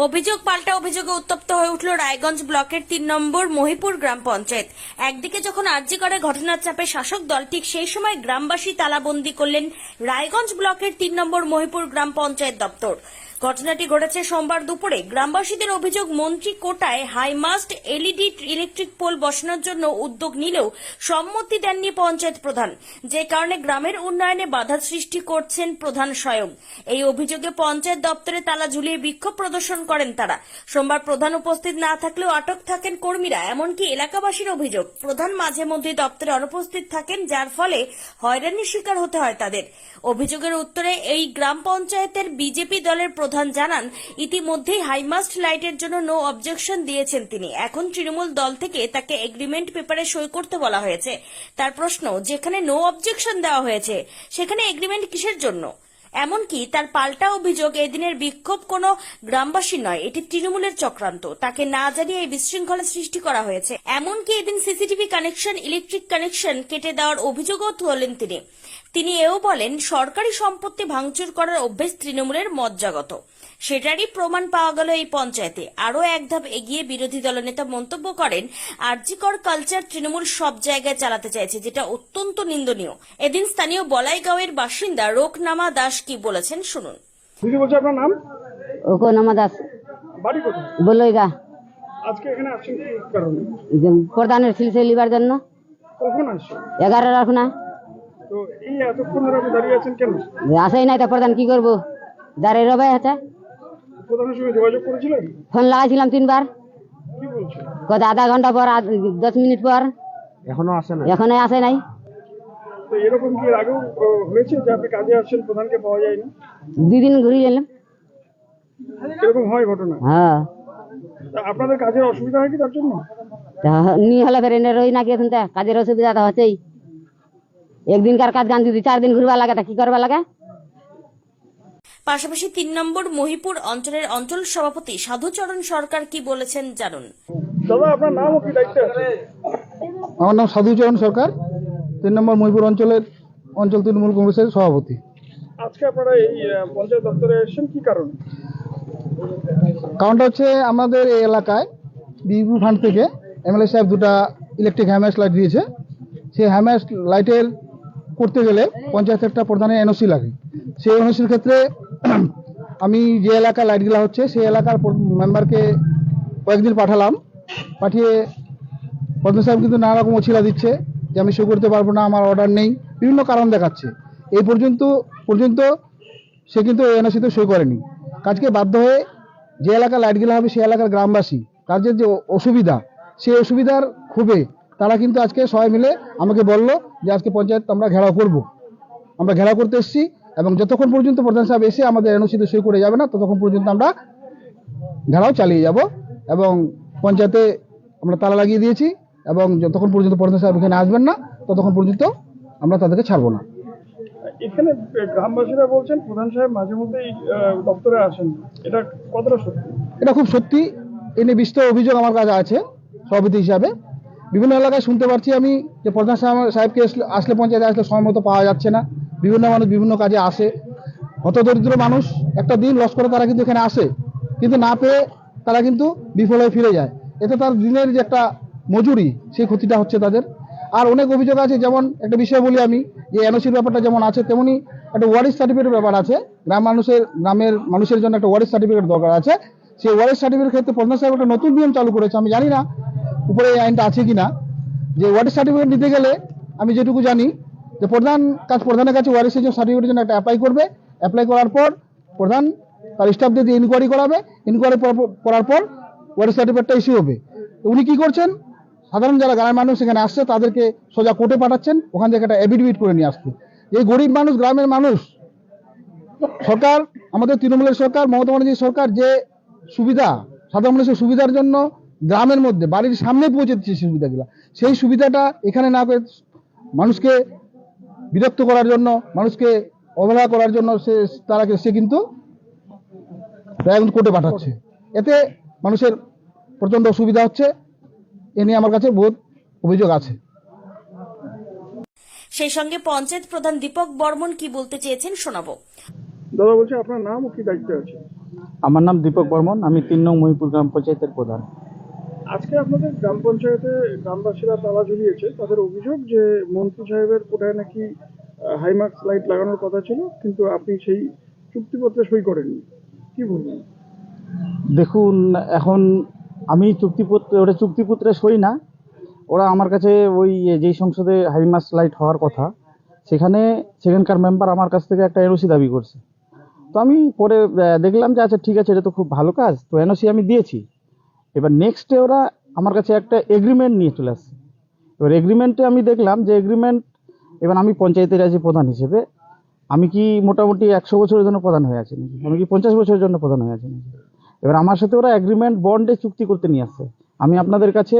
অভিযোগ পাল্টা অভিযোগে উত্তপ্ত হয়ে উঠল রায়গঞ্জ ব্লকের ৩ নম্বর মহিপুর গ্রাম পঞ্চায়েত। একদিকে যখন আরজি করে ঘটনার চাপে শাসক দল, ঠিক সেই সময় গ্রামবাসী তালাবন্দি করলেন রায়গঞ্জ ব্লকের ৩ নম্বর মহিপুর গ্রাম পঞ্চায়েত দপ্তর। ঘটনাটি ঘটেছে সোমবার দুপুরে। গ্রামবাসীদের অভিযোগ, মন্ত্রী কোটায় হাইমাস্ট এলইডি ইলেকট্রিক পোল বসানোর জন্য উদ্যোগ নিলেও সম্মতি দেননি পঞ্চায়েত প্রধান, যে কারণে গ্রামের উন্নয়নে বাধা সৃষ্টি করছেন প্রধান স্বয়ং। এই অভিযোগে পঞ্চায়েত দপ্তরে তালা ঝুলিয়ে বিক্ষোভ প্রদর্শন করেন তারা। সোমবার প্রধান উপস্থিত না থাকলেও আটক থাকেন কর্মীরা। এমনকি এলাকাবাসীর অভিযোগ, প্রধান মাঝে মধ্যে দপ্তরে অনুপস্থিত থাকেন, যার ফলে হয়রানির শিকার হতে হয় তাদের। অভিযোগের উত্তরে এই গ্রাম পঞ্চায়েতের বিজেপি দলের প্রধান জানান, ইতিমধ্যেই হাইমাস্ট লাইটের জন্য নো অবজেকশন দিয়েছেন তিনি। এখন তৃণমূল দল থেকে তাকে এগ্রিমেন্ট পেপারে সই করতে বলা হয়েছে। তার প্রশ্ন, যেখানে নো অবজেকশন দেওয়া হয়েছে সেখানে এগ্রিমেন্ট কিসের জন্য? এমনকি তার পাল্টা অভিযোগ, এদিনের বিক্ষোভ কোনো গ্রামবাসী নয়, এটি তৃণমূলের চক্রান্ত। তাকে না জানিয়ে এই বিশৃঙ্খলা সৃষ্টি করা হয়েছে। এমনকি এদিন সিসিটিভি কানেকশন, ইলেকট্রিক কানেকশন কেটে দেওয়ার অভিযোগও তোলেন তিনি এও বলেন, সরকারি সম্পত্তি ভাঙচুর করার অভ্যেস তৃণমূলের মজ্জাগত। সেটারই প্রমাণ পাওয়া গেল এই পঞ্চায়েতে। আরও এক ধাপ এগিয়ে বিরোধী দলনেতা মন্তব্য করেন, আরজিকর কালচার তৃণমূল সব জায়গায় চালাতে চাইছে, যেটা অত্যন্ত নিন্দনীয়। এদিন স্থানীয় বলাইগাঁওয়ের বাসিন্দা রোকনামা দাস কি বলেছেন শুনুন। দিদি বলছি, আপনার নাম? রোকনামা দাস, বাড়ি কোথায়? বলাইগাঁ। আজকে এখানে আসছেন কি কারণে? প্রধানের সিলসিলা লিবার জন্য। কখন আসছেন? 11 রাখুন। তো এই এতক্ষণ ধরে আপনি দাঁড়িয়ে আছেন কেন? আসেই নাই তো প্রধান কি করবো, দাঁড়িয়ে রবে আছে। প্রধানের সঙ্গে যোগাযোগ করেছিলেন? ফোন লাগাইছিলাম 3 বার। কি বলছেন? কত আধা ঘন্টা পর, 10 মিনিট পর, এখনো আসে না। এখনো আসে নাই। তো এরকম কি আগেও হয়েছে যে আপনি কাজে আসছেন, প্রধানকে পাওয়া যায়নি? 2 দিন ঘুরে এলাম। এরকম হয় ঘটনা? হ্যাঁ। তা আপনাদের কাজের অসুবিধা হয় কি তার জন্য? নি হলে ফের এনে রই নাকি এখন, কাজের অসুবিধা তো হচ্ছেই। একদিনকার কাজ গান যদি 4 দিন ঘুরবা লাগে, তা কি করবা লাগে? পাশাপাশি ৩ নম্বর মহিপুর অঞ্চলের অঞ্চল সভাপতি সাধুচরণ সরকার কি বলেছেন জানুন। দাদা, আপনার নাম ও কি দায়িত্ব আছে? আমার নাম সাধুচরণ সরকার, 3 নম্বর মহিপুর অঞ্চল তৃণমূল কংগ্রেসের সভাপতি। আজকে আপনারা এই পঞ্চায়েত দপ্তরে এসেছেন কি কারণে? কারণটা হচ্ছে, আমাদের এই এলাকায় বিপু ফান্ড থেকে এমএলএ সাহেব 2টা ইলেকট্রিক হ্যামাস্ট লাইট দিয়েছে। সেই হ্যামাস্ট লাইটের করতে গেলে পঞ্চায়েতের একটা প্রধানের এনওসি লাগে। সেই এনওসির ক্ষেত্রে আমি যে এলাকায় লাইটগুলো হচ্ছে সেই এলাকার মেম্বারকে কয়েকদিন পাঠালাম। পাঠিয়ে প্রধান সাহেব কিন্তু নানা রকম অছিলা দিচ্ছে যে আমি সই করতে পারবো না, আমার অর্ডার নেই, বিভিন্ন কারণ দেখাচ্ছে। এই পর্যন্ত সে কিন্তু এনওসিতে সই করেনি। কাজকে বাধ্য হয়ে যে এলাকার লাইটগুলো হবে সেই এলাকার গ্রামবাসী, কাজের যে অসুবিধা, সেই অসুবিধার ক্ষোভে তারা কিন্তু আজকে সবাই মিলে আমাকে বললো যে আজকে পঞ্চায়েত আমরা ঘেরাও করব। আমরা ঘেরাও করতে এসেছি এবং যতক্ষণ পর্যন্ত প্রধান সাহেব এসে আমাদের এনওসিতে সই করে যাবে না, ততক্ষণ পর্যন্ত আমরা ঘেরাও চালিয়ে যাব। এবং পঞ্চায়েতে আমরা তালা লাগিয়ে দিয়েছি এবং যতক্ষণ পর্যন্ত প্রধান সাহেব এখানে আসবেন না, ততক্ষণ পর্যন্ত আমরা তাদেরকে ছাড়বো না। এখানে গ্রামবাসীরা বলছেন প্রধান সাহেব মাঝে মধ্যেই দপ্তরে আসেন, এটা কতটা সত্যি? এটা খুব সত্যি। এ নিয়ে বিস্তর অভিযোগ আমার কাছে আছে সভাপতি হিসাবে। বিভিন্ন এলাকায় শুনতে পাচ্ছি আমি যে প্রধান সাহেবকে আসলে পঞ্চায়েতে আসলে সময় মতো পাওয়া যাচ্ছে না। বিভিন্ন মানুষ বিভিন্ন কাজে আসে, হতদরিদ্র মানুষ একটা দিন লস করে তারা কিন্তু এখানে আসে, কিন্তু না পেয়ে তারা কিন্তু বিফল হয়ে ফিরে যায়। এতে তার দিনের যে একটা মজুরি, সেই ক্ষতিটা হচ্ছে তাদের। আর অনেক অভিযোগ আছে, যেমন একটা বিষয় বলি আমি, যে এনওসির ব্যাপারটা যেমন আছে, তেমনি একটা ওয়ারিশ সার্টিফিকেটের ব্যাপার আছে। গ্রামের মানুষের জন্য একটা ওয়ারিশ সার্টিফিকেট দরকার আছে। সেই ওয়ারিশ সার্টিফিকেটের ক্ষেত্রে প্রধান সাহেব একটা নতুন নিয়ম চালু করেছে, আমি জানি না উপরে এই আইনটা আছে কিনা। যে ওয়ারিশ সার্টিফিকেট নিতে গেলে আমি যেটুকু জানি যে প্রধানের কাছে ওয়ারিশের জন্য সার্টিফিকেটের জন্য একটা অ্যাপ্লাই করবে। অ্যাপ্লাই করার পর প্রধান তার স্টাফদের দিয়ে ইনকোয়ারি করাবে। ইনকোয়ারি করার পর ওয়ারিশ সার্টিফিকেটটা ইস্যু হবে। উনি কি করছেন, সাধারণ যারা গ্রামের মানুষ এখানে আসছে তাদেরকে সোজা কোর্টে পাঠাচ্ছেন, ওখান থেকে একটা এফিডেভিট করে নিয়ে আসছে। এই গরিব মানুষ, গ্রামের মানুষ, সরকার, আমাদের তৃণমূলের সরকার, মমতা ব্যানার্জির সরকার যে সুবিধা, সাধারণ মানুষের সুবিধার জন্য গ্রামের মধ্যে বাড়ির সামনে পৌঁছে দিচ্ছে সুবিধাগুলো, সেই সুবিধাটা এখানে না করে মানুষকে বিরক্ত করার জন্য, মানুষকে অবহেলা করার জন্য সে কিন্তু রায়গঞ্জ কোর্টে পাঠাচ্ছে। এতে মানুষের প্রচন্ড অসুবিধা হচ্ছে। এ নিয়ে আমার কাছে বহুত অভিযোগ আছে। সেই সঙ্গে পঞ্চায়েত প্রধান দীপক বর্মন কি বলতে চেয়েছেন শোনাবো। দাদা বলছি, আপনার নাম ও কি দায়িত্ব আছে? আমার নাম দীপক বর্মন, আমি 3 নং মহিপুর গ্রাম পঞ্চায়েতের প্রধান। আজকে আপনাদের গ্রাম পঞ্চায়েতে গ্রামবাসীরা তালা ঝুলিয়েছে, তাদের অভিযোগ যে মন্ত্রী সাহেবের কোটায় নাকি হাইমার্কস লাইট লাগানোর কথা ছিল, কিন্তু আপনি সেই চুক্তিপত্রে সই করেননি। কি বলবেন? দেখুন, এখন আমি ওটা চুক্তিপত্রে সই না। ওরা আমার কাছে ওই যেই সংসদে হাইমাস লাইট হওয়ার কথা, সেখানকার মেম্বার আমার কাছ থেকে একটা এনওসি দাবি করছে। তো আমি পরে দেখলাম যে আচ্ছা ঠিক আছে, এটা তো খুব ভালো কাজ, তো এনওসি আমি দিয়েছি। এবার নেক্সটে ওরা আমার কাছে একটা এগ্রিমেন্ট নিয়ে চলে আসছে। এবার এগ্রিমেন্টে আমি দেখলাম যে এবার আমি পঞ্চায়েতের আছি প্রধান হিসেবে, আমি কি মোটামুটি 100 বছরের জন্য প্রধান হয়ে আছি নাকি, আমি কি 50 বছরের জন্য প্রধান হয়ে আছি নাকি? এবার আমার সাথে ওরা এগ্রিমেন্ট বন্ডে চুক্তি করতে নিয়ে আসছে। আমি আপনাদের কাছে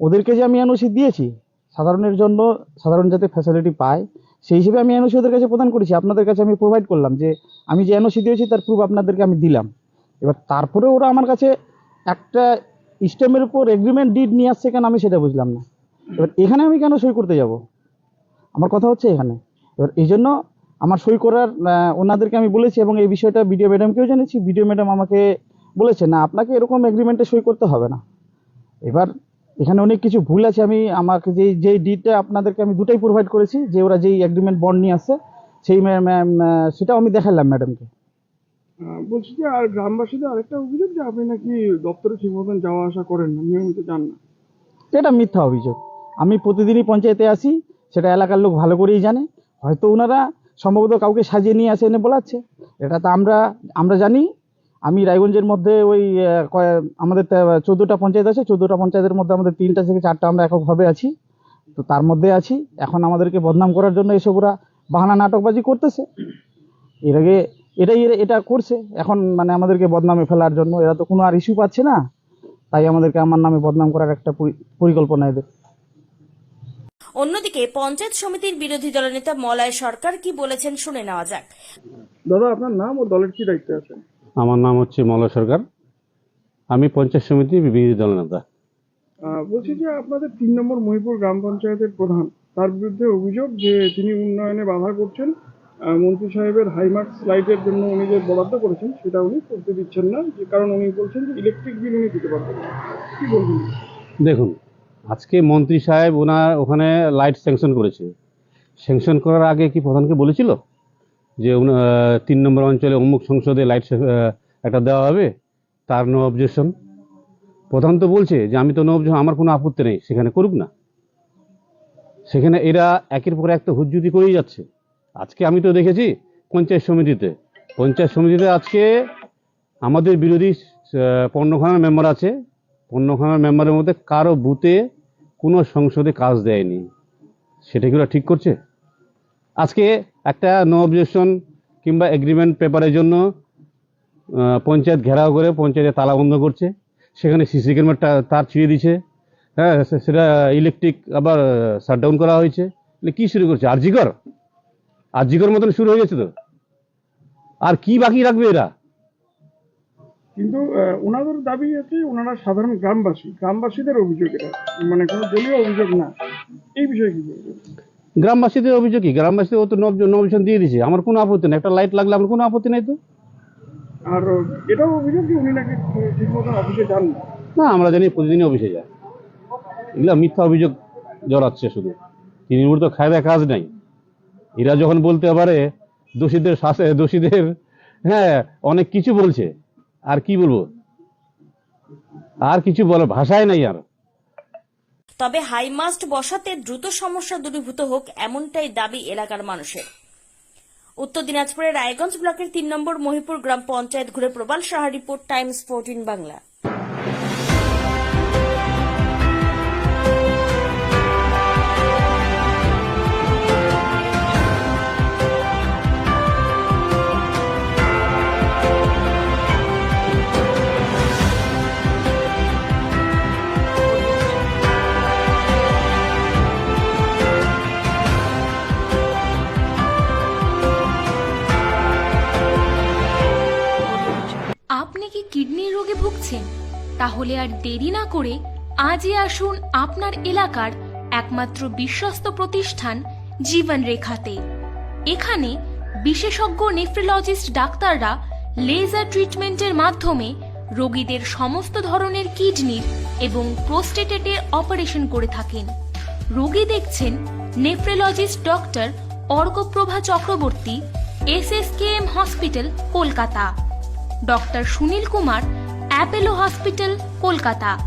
ওদেরকে যে আমি এনওসি দিয়েছি সাধারণ যাতে ফ্যাসিলিটি পায়, সেই হিসেবে আমি এনওসি ওদের কাছে প্রদান করেছি। আপনাদের কাছে আমি প্রোভাইড করলাম যে আমি যে এনওসি দিয়েছি তার প্রুফ আপনাদেরকে আমি দিলাম। এবার তারপরে ওরা আমার কাছে একটা স্ট্যাম্পের উপর এগ্রিমেন্ট ডিড নিয়ে আসছে কেন, আমি সেটা বুঝলাম না। এবার এখানে আমি কেন সই করতে যাব? আমার কথা হচ্ছে এখানে। এবার এই জন্য আমার সই করার ওনাদেরকে আমি বলেছি, এবং এই বিষয়টা বিডিও ম্যাডামকেও জানিয়েছি। বিডিও ম্যাডাম আমাকে বলেছে না, আপনাকে এরকম এগ্রিমেন্টে সই করতে হবে না। এবার এখানে অনেক কিছু ভুল আছে। আমাকে যেই ডিডটা আপনাদেরকে আমি দুটাই প্রোভাইড করেছি, যে ওরা যেই এগ্রিমেন্ট বন্ড নিয়ে আসছে সেটাও আমি দেখালাম ম্যাডামকে। বলছি যে আর গ্রামবাসীদের আরেকটা অভিযোগ যে আপনি নাকি দপ্তরে ঠিক মতন যাওয়া আসা করেন না, নিয়মিত যান না। এটা মিথ্যা অভিযোগ। আমি প্রতিদিনই পঞ্চায়েতে আসি, সেটা এলাকার লোক ভালো করেই জানে। হয়তো ওনারা সম্ভবত কাউকে সাজিয়ে নিয়ে আসে এনে বলাচ্ছে, এটা তো আমরা জানি। আমি রায়গঞ্জের মধ্যে ওই আমাদের 14টা পঞ্চায়েত আছে, 14টা পঞ্চায়েতের মধ্যে আমাদের 3টা থেকে 4টা আমরা এককভাবে আছি, তো তার মধ্যে আছি। এখন আমাদেরকে বদনাম করার জন্য এসব ওরা বাহানা নাটকবাজি করতেছে। এর আগে এটা করছে, এখন মানে আমাদেরকে বদনামে ফেলার জন্য। এরা তো কোনো আর ইস্যু পাচ্ছে না, তাই আমাদেরকে আমার নামে বদনাম করার একটা পরিকল্পনা এদের। অন্যদিকে পঞ্চায়েত সমিতির বিরোধী দলনেতা মলয় সরকার কি বলেছেন শুনে নেওয়া যাক। দাদা, আপনার নাম ও দলের কি দায়িত্বে আছে? আমার নাম হচ্ছে মলয় সরকার, আমি পঞ্চায়েত সমিতির বিরোধী দল নেতা। বলছি যে আপনাদের 3 নম্বর মহিপুর গ্রাম পঞ্চায়েতের প্রধান, তার বিরুদ্ধে অভিযোগ যে তিনি উন্নয়নে বাধা করছেন। মন্ত্রী সাহেবের হাইমার্কস লাইটের জন্য উনি যে বরাদ্দ করেছেন সেটা উনি করতে দিচ্ছেন না, যে কারণ উনি বলছেন যে ইলেকট্রিক বিল উনি দিতে পারবেন না। কি বলবেন? দেখুন, আজকে মন্ত্রী সাহেব ওখানে লাইট স্যাংশন করেছে। স্যাংশন করার আগে কি প্রধানকে বলেছিল যে 3 নম্বর অঞ্চলে অমুক সংসদে লাইট একটা দেওয়া হবে, তার নো অবজেকশন? প্রধান তো বলছে যে আমি তো নো অবজেকশন, আমার কোনো আপত্তি নেই, সেখানে করুক না। সেখানে এরা একের পর একটা হুজ্জুতি করেই যাচ্ছে। আজকে আমি তো দেখেছি পঞ্চায়েত সমিতিতে আজকে আমাদের বিরোধী 15খানার মেম্বার আছে। 15খানার মেম্বারের মধ্যে কারো বুথে কোনো সংসদে কাজ দেয়নি, সেটা কি ওরা ঠিক করছে? আজকে একটা নো অবজেকশন কিংবা এগ্রিমেন্ট পেপারের জন্য পঞ্চায়েত ঘেরাও করে পঞ্চায়েতে তালা বন্ধ করছে, সেখানে সিসি ক্যামেরা তার ছিঁড়ে দিচ্ছে, হ্যাঁ, সেটা ইলেকট্রিক আবার শাটডাউন করা হয়েছে। কি শুরু করছে? আরজিকর মতন শুরু হয়ে গেছে তো। আর কি বাকি রাখবে এরা? কিন্তু ওনাদের দাবি আছে ওনারা সাধারণ গ্রামবাসীদের অভিযোগ, এটা মানে কোনো দলীয় অভিযোগ না। এই বিষয়ে কি বলবেন? গ্রামবাসীদের অভিযোগ কি? গ্রামবাসীদের ও তো নবজন দিয়ে দিয়েছে, আমার কোনো আপত্তি নেই। একটা লাইট লাগলে আমার কোনো আপত্তি নেই তো। আর এটাও অভিযোগ যে উনি নাকি ঠিক মতন অফিসে যান না। না, আমরা জানি প্রতিদিনই অফিসে যায়। এগুলো মিথ্যা অভিযোগ জড়াচ্ছে শুধু। তৃণমূল তো খায় দেয় কাজ নাই। এরা যখন বলতে পারে দোষীদের হ্যাঁ অনেক কিছু বলছে, আর কি বলবো? আর কিছু বলার ভাষাই নাই আর। তবে হাইমাস্ট বসাতে দ্রুত সমস্যা দূরীভূত হোক, এমনটাই দাবি এলাকার মানুষের। উত্তর দিনাজপুরের রায়গঞ্জ ব্লকের 3 নম্বর মহিপুর গ্রাম পঞ্চায়েত ঘুরে প্রবাল সাহা, রিপোর্ট টাইমস 14 বাংলা। আপনি কি কিডনির রোগে ভুগছেন? তাহলে আর দেরি না করে আজই আসুন আপনার এলাকার একমাত্র বিশ্বস্ত প্রতিষ্ঠান জীবন রেখাতে। এখানে বিশেষজ্ঞ নেফ্রোলজিস্ট ডাক্তাররা লেজার ট্রিটমেন্টের মাধ্যমে রোগীদের সমস্ত ধরনের কিডনির এবং প্রোস্টেটেটের অপারেশন করে থাকেন। রোগী দেখছেন nephrologist doctor Arkaprabha Chakraborty, SSKM hospital, Kolkata. Doctor Sunil Kumar, Apollo hospital, Kolkata.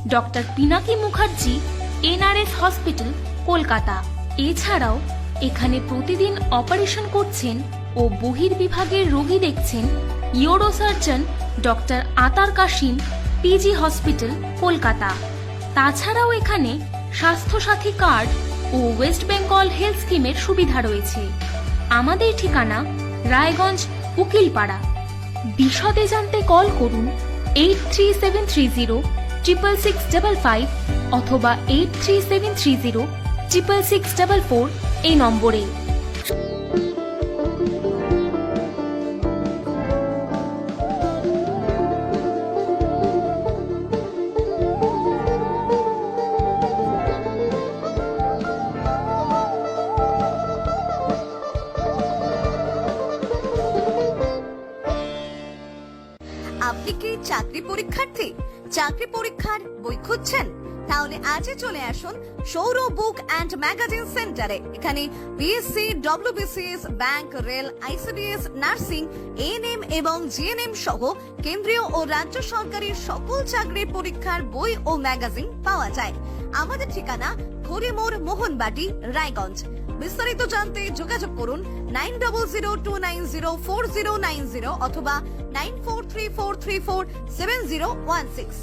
Doctor Pinaki Mukherjee, NRS hospital, Kolkata. এছাড়াও এখানে প্রতিদিন অপারেশন করছেন ও বহির্বিভাগের রোগী দেখছেন ইউরোসার্জন ডক্টর আতার কাশিম, PG হসপিটাল, কলকাতা। তাছাড়াও এখানে স্বাস্থ্যসাথী কার্ড ও ওয়েস্ট বেঙ্গল হেলথ স্কিমের সুবিধা রয়েছে। আমাদের ঠিকানা রায়গঞ্জ, উকিলপাড়া। বিশদে জানতে কল করুন 8373066655 অথবা 8373066644 এই নম্বরে। আপনি কি চাকরি পরীক্ষার্থী? চাকরি পরীক্ষার বই খুঁজছেন? তাহলে আজই চলে আসুন সৌরভ বুক অ্যান্ড ম্যাগাজিন সেন্টারে। এখানে BSc, WBCS, bank, rail, ICDS, nursing, ANM এবং GNM সহ কেন্দ্রীয় ও রাজ্য সরকারের সকল চাকরির পরীক্ষার বই ও ম্যাগাজিন পাওয়া যায়। আমাদের ঠিকানা হরিমোড়, মোহনবাটি, রায়গঞ্জ। বিস্তারিত জানতে যোগাযোগ করুন 9002904090 অথবা 9434347016।